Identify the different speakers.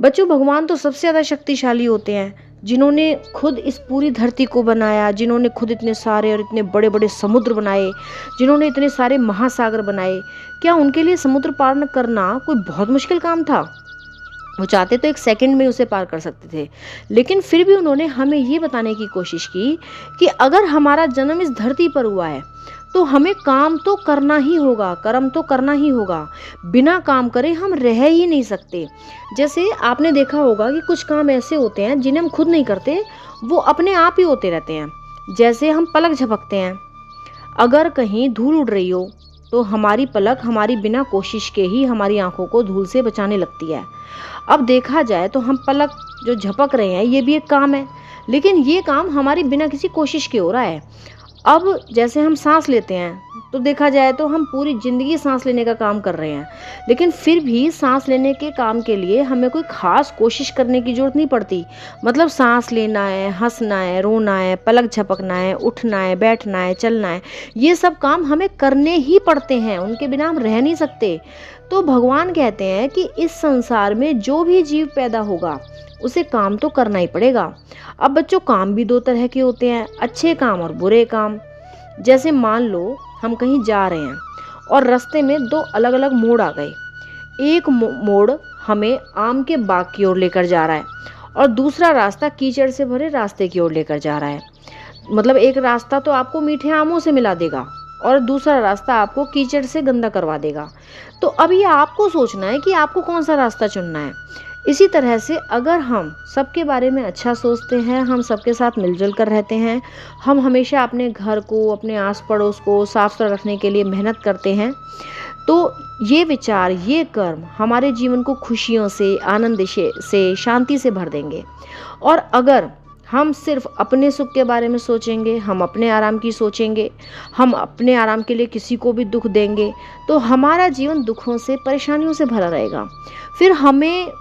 Speaker 1: बच्चों, भगवान तो सबसे ज़्यादा शक्तिशाली होते हैं, जिन्होंने खुद इस पूरी धरती को बनाया, जिन्होंने खुद इतने सारे और इतने बड़े बड़े समुद्र बनाए, जिन्होंने इतने सारे महासागर बनाए। क्या उनके लिए समुद्र पार करना कोई बहुत मुश्किल काम था? वो चाहते तो एक सेकंड में उसे पार कर सकते थे, लेकिन फिर भी उन्होंने हमें ये बताने की कोशिश की कि अगर हमारा जन्म इस धरती पर हुआ है तो हमें काम तो करना ही होगा, कर्म तो करना ही होगा। बिना काम करे हम रह ही नहीं सकते। जैसे आपने देखा होगा कि कुछ काम ऐसे होते हैं जिन्हें हम खुद नहीं करते, वो अपने आप ही होते रहते हैं। जैसे हम पलक झपकते हैं, अगर कहीं धूल उड़ रही हो तो हमारी पलक हमारी बिना कोशिश के ही हमारी आंखों को धूल से बचाने लगती है। अब देखा जाए तो हम पलक जो झपक रहे हैं ये भी एक काम है, लेकिन ये काम हमारी बिना किसी कोशिश के हो रहा है। अब जैसे हम सांस लेते हैं तो देखा जाए तो हम पूरी ज़िंदगी सांस लेने का काम कर रहे हैं, लेकिन फिर भी सांस लेने के काम के लिए हमें कोई ख़ास कोशिश करने की ज़रूरत नहीं पड़ती। मतलब सांस लेना है, हंसना है, रोना है, पलक झपकना है, उठना है, बैठना है, चलना है, ये सब काम हमें करने ही पड़ते हैं, उनके बिना हम रह नहीं सकते। तो भगवान कहते हैं कि इस संसार में जो भी जीव पैदा होगा उसे काम तो करना ही पड़ेगा। अब बच्चों, काम भी दो तरह के होते हैं, अच्छे काम और बुरे काम। जैसे मान लो हम कहीं जा रहे हैं और रास्ते में दो अलग अलग मोड़ आ गए। एक मोड़ हमें आम के बाग की ओर लेकर जा रहा है और दूसरा रास्ता कीचड़ से भरे रास्ते की ओर लेकर जा रहा है। मतलब एक रास्ता तो आपको मीठे आमों से मिला देगा और दूसरा रास्ता आपको कीचड़ से गंदा करवा देगा। तो अब ये आपको सोचना है कि आपको कौन सा रास्ता चुनना है। इसी तरह से अगर हम सबके बारे में अच्छा सोचते हैं, हम सबके साथ मिलजुल कर रहते हैं, हम हमेशा अपने घर को, अपने आस पड़ोस को साफ सुथरा रखने के लिए मेहनत करते हैं, तो ये विचार, ये कर्म हमारे जीवन को खुशियों से, आनंद से, शांति से भर देंगे। और अगर हम सिर्फ अपने सुख के बारे में सोचेंगे, हम अपने आराम की सोचेंगे, हम अपने आराम के लिए किसी को भी दुख देंगे, तो हमारा जीवन दुखों से, परेशानियों से भरा रहेगा। फिर हमें